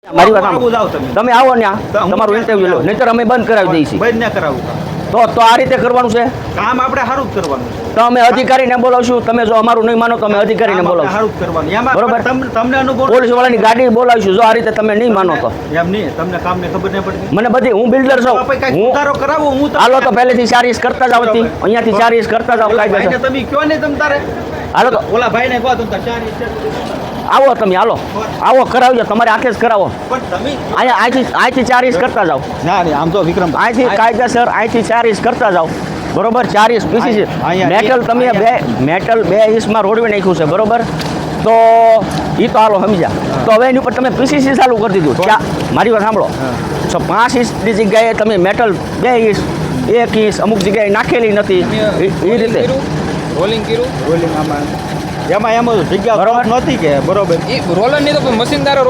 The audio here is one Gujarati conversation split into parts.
મારી વાત સાંભળો. તમે આવો ને તમારું ઇન્ટરવ્યુ લો, નહીતર અમે બંધ કરાવી દઈશું. બંધ ન કરાવું તો આ રીતે કરવાનું છે. કામ આપણે સારું જ કરવાનું છે. તો અમે અધિકારીને બોલાવશું. તમે જો અમારું નહીં માનો તો અમે અધિકારીને બોલાવશું. સારું જ કરવાનું એમાં બરોબર. તમને અનુભવ પોલીસ વાળાની ગાડી બોલાવીશું. જો આ રીતે તમે નહીં માનો તો એમ નહીં તમને કામને ખબર નહીં પડતી. મને બધી, હું બિલ્ડર છું. આપણે કઈ હું સુધારો કરાવો હું હાલો તો પહેલેથી 4 ઇંચ કરતા જ આવતી, અહીંયાથી 4 ઇંચ કરતા જ આવ કાયદેસર. તમે કયો ને તમ તારે હાલો તો ઓલા ભાઈને કહો તમ તારે 4 ઇંચ આવો તમે, હાલો આવો કરાવજો, તમારે હાથે જ કરાવો. પણ તમે અહીંયા અહીંથી 4 ઇંચ કરતા જાઓ. ના રે આમ તો વિક્રમ અહીંથી કાયદેસર અહીંથી 4 ઇંચ કરતા જાઓ. બરોબર, 4 ઇંચ પીસી મેટલ તમે મેટલ 2 ઇંચમાં રોડવી નાખ્યું છે. બરોબર, તો એ તો હાલો સમજ્યા. તો હવે એની ઉપર તમે પીસીસી ચાલુ કરી દીધું. મારી વાત સાંભળો. 5 ઇંચની જગ્યાએ તમે મેટલ 2 ઇંચ 1 ઇંચ અમુક જગ્યાએ નાખેલી નથી. એ રીતે રોલિંગ કર્યું. રોલિંગ આમાં એમ જગ્યા બરોબર. નથી કે બરોબર એ રોલર નહીં તો મશીન દારો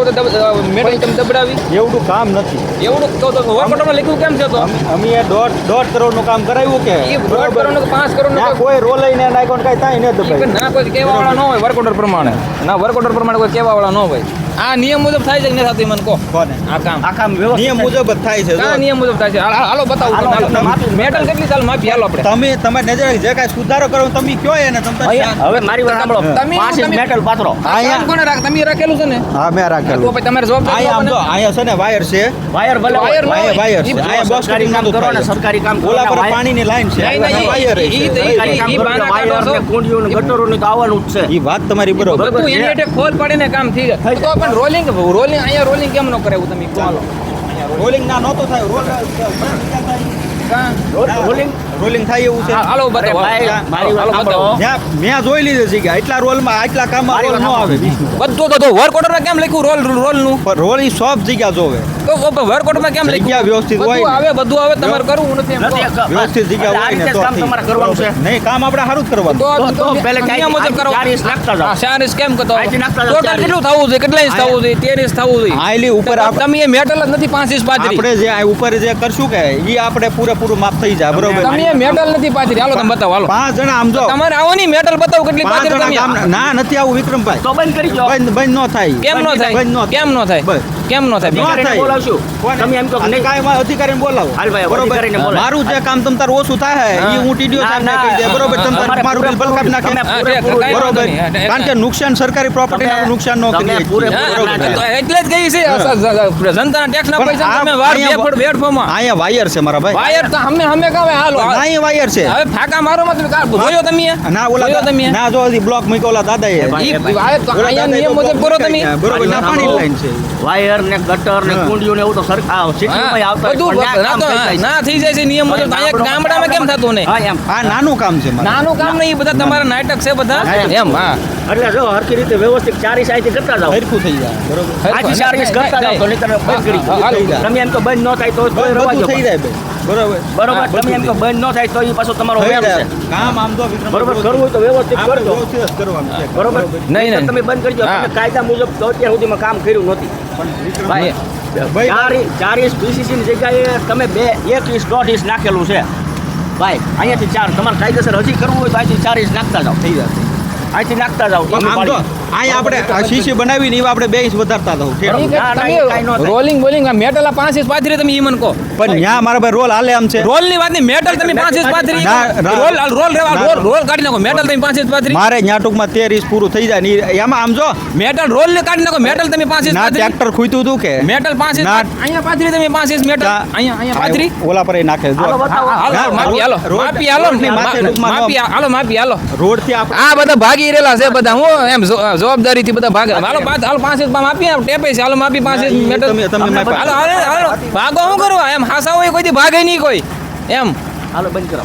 મેટલ તમે દબડાવી એવડું કામ નથી. એવું તો વર્કઆઉટમાં લખ્યું કેમ છે તો અમે એ દોઢ કરોડનું કામ કરાવ્યું કે એ 1.5 કરોડ 5 કરોડ ના કોઈ રોલાઈને નાખ્યો ને કાંઈ થાય ને દબાઈ. ના કોઈ કહેવા વાળા ન હોય વર્કઆઉટર પ્રમાણે. ના વર્કઆઉટર પ્રમાણે કોઈ કહેવા વાળા ન હોય. આ નિયમ મુજબ થાય છે કે નથી થતું મને કહો. કોને આ કામ આ કામ વ્યવસ્થિત નિયમ મુજબ જ થાય છે. આ નિયમ મુજબ થાય છે. હાલો બતાવો હાલો, તમે. માપી. મેટલ કેટલી સાલ માપી હાલો આપણે. તમે તમારી નજરે જે કાંઈ સુધારો કરો તમે કયો એને તમે હવે મારી વાત સાંભળો. તમે- 5 ઇંચ મેટલ પાથરો. આ કામ કોને તમે રાખેલું છે ને હા મેં તો રાખેલું. પછી તમારે અહીંયા આમ જવાબદારી જો અહીંયા છે ને વાયર છે. વાયર ભલે વાયર હોય. ન હોય. વાયર છે. ઈ અહીંયા બોક્સ સરકારી કામ નતું કરો ને, થાય. સરકારી કામ કરો ઓલા ને, પર વાયર- પાણીની લાઈન છે. નહીં, નહીં, વાયર છે. સરકારી કામ કરો એટલે વાયર ને કુંડીઓ ને ગટરો ને તો આવવાનું જ છે. ઈ વાત તમારી બરોબર. બધું એની હેઠે ખોલ પાડીને કામ થઈ જાય. તો પણ રોલિંગ અહીંયા રોલિંગ કેમ ન કરે એવું તમે કહો. રોલિંગ ના નહોતો થાય. રોલિંગ રોલિંગ થાય એવું છે. હાલો બતાવો. ભાઈ, મારી વાત હાલો સાંભળો. બતાવો. મેં જોઈ લીધી છે કે આટલા રોલમાં આટલા કામમાં મારી રોલ ન વાત આવે. બધું તો વર્કઆઉટરમાં કેમ લખ્યું રોલનું પણ રોલ ઈ સબ જગ્યા જોવે. તો વર્કઆઉટમાં કેમ લખ્યું જગ્યા વ્યવસ્થિત હોય બધું ને. આવે બધું આવે તમારે કરવું નથી એમ નથી, કહો. વ્યવસ્થિત જગ્યા આ હોય ને રીતે તો કામ ઠીક. તમારે કરવાનું છે. નહીં કામ આપણે સારું જ કરવાનું. તો પહેલે નિયમ મુજબ કરો. 4 ઇંચ નાખતા જાઓ. હા, 4 ઇંચ કેમ કરતો અહીંથી નાખતા જાઓ, ટોટલ 4 કેટલું થવું જોઈએ કેટલા ઇંચ થવું જોઈએ 13 ઇંચ થવું જોઈએ આયલી ઉપર આપ- તમે એ મેટલ જ નથી 5 ઇંચ પાથરી આપણે જે આ ઉપર જે કરશું કે ઈ આપણે પૂરેપૂરું માપ થઈ જાય બરોબર. તમે એ મેટલ નથી પાથરી હાલો તમે બતાવો હાલો 5 જણા આમ જો તમારે આવો નહીં મેટલ બતાવો કેટલી 5 પાથરી જણા તમે કામ ના નથી આવું વિક્રમભાઈ. તો બંધ કરી દો. બંધ ન થાય. કેમ ન થાય બંધ ન કેમ ન થાય બસ. કેમ ન થાય ન અધિકારીને થાય. બોલાવશું. કોને? તમે એમ કહો કે નહીં. કાંઈ અધિકારીને બોલાવો. હાલ ભાઈ, બરોબર. અધિકારીને બોલાવો. મારું જે કામ તમ તાર ઓછું થાય હા. ઈ હું ટીડીઓ ના, સાહેબને ના, કહી દે બરોબર. તમ તાર તમારે મારું બિલ બલકાવી નાખે. તમે હા, પૂરેપૂરું કાંઈ બરોબર. વાંધો નહીં. કારણ કે નુકસાન સરકારી પ્રોપર્ટીનું નુકસાન ન તમે કરીએ. પૂરેપૂરું બરોબર. ના તો એટલે જ ગઈ છે જનતાના ટેક્સના પણ પૈસા આ તમે વાર અહીંયા બેફોમાં અહીંયા વાયર છે મારા ભાઈ. વાયર તો અમે કાવે હાલો અહીંયા વાયર છે. હવે ફાકા મારો મત જોયો તમે ના ઓલા જોયો તમે ના જો હજી બ્લોક મૂક્યો ઓલા દાદાએ. ઈ વાયર તો અહીંયા નિયમ મુજબ કરો તમે બરોબર ના પાણી લાઈન છે. વાયર ને ગટર ને હા. કુંડીઓ ને એવું તો સરકાર સિટીમાં આવતા બધું હોય, પણ ત્યાં કામ થઈ જાય છે. ના થઈ જાય છે નિયમ મુજબ અહીંયા ગામડામાં કેમ થતું નહીં હા, એમ. આ નાનું કામ છે મારે. નાનું કામ નહીં બધા તમારા નાટક છે બધા નાટક. એમ હા એટલે જો હરખી રીતે વ્યવસ્થિત 4 ઇંચ અહીંથી કરતા જાઓ. હરખું થઈ જાય બરોબર. આજથી 4 ઇંચ કરતા જાઓ તો નહીંતર બંધ કરી દો. હા, હાલો. તમે એમ તો બંધ ન થાય તો કોઈ રવા બધું દો. થઈ જાય ભાઈ. બરોબર બરોબર, હા, તમે બધું એમ તો બંધ ન થાય તો એ પાછો તમારો થઈ વેમ જાય. છે. કામ આમ તો વિક્રમ બરોબર, કરવું હોય તો વ્યવસ્થિત આપણે કરજો. વ્યવસ્થિત જ કરવાનું છે. બરોબર, નહીં, નહીંતર નહીં. તમે બંધ કરી દો. હા. તમે કાયદા મુજબ તો અત્યાર સુધીમાં કામ કર્યું નથી. પણ વિક્રમ ભાઈ, ભાઈ, 4 ઇંચ PCC ની જગ્યાએ તમે 1 ઇંચ 1.5 ઇંચ નાખેલું છે. ભાઈ, અહીંયાથી 4 તમારે કાયદેસર હજી કરવું હોય તો અહીંથી 4 ઇંચ નાખતા જાઓ. થઈ જાય. અહીંથી નાખતા જાઓ. પણ આમ તો અહીંયા આપણે આ શીશી બનાવીને એવા આપણે 2 ઇંચ વધારતા હતા. બરોબર. ના, ના, એ કાંઈ ન થાય. રોલિંગ બોલિંગ આ મેટલ આ 5 ઇંચ પાથરી તમે ઈ મને કહો પણ ન્યા મારા ભાઈ રોલ હાલે આમ છે. રોલ ની વાત નહીં મેટલ તમે 5 ઇંચ પાથરી ના, ના. રોલ રોલ રેવા ના. રોલ કાઢી નાખો મેટલ તમે 5 ઇંચ પાથરી મારે ન્યા ટૂંકમાં 13 ઇંચ પૂરું થઈ જાય ને એમાં આમ જો મેટલ રોલ ને કાઢી નાખો મેટલ તમે 5 ઇંચ ના પાથરી ટ્રેક્ટર ખૂટ્યું હતું કે મેટલ 5 ઇંચ ના. અહીંયા પાથરી તમે 5 ઇંચ મેટલ અહીંયા પાથરી ઓલા પર એ નાખે જો હાલો, બતાવો. હાલો ના, માપી હાલો રોડ- માપી હાલો રોડની માથે ટૂંકમાં માપી હાલો માપી હાલો રોડ થી આપણે આ બધા ભાગી રહેલા છે બધા હું એમ જવાબદારી થી બધા ભાગે હાલો 5 ઇંચ માપી ટેપે છે હાલો માપી 5 ઇંચ મેટલ તમે માપી. હાલો હાલો હાલો ભાગો શું કરવા એમ હાસા હોય કોઈ દી ભાગે નહીં કોઈ એમ હાલો બંધ કરો.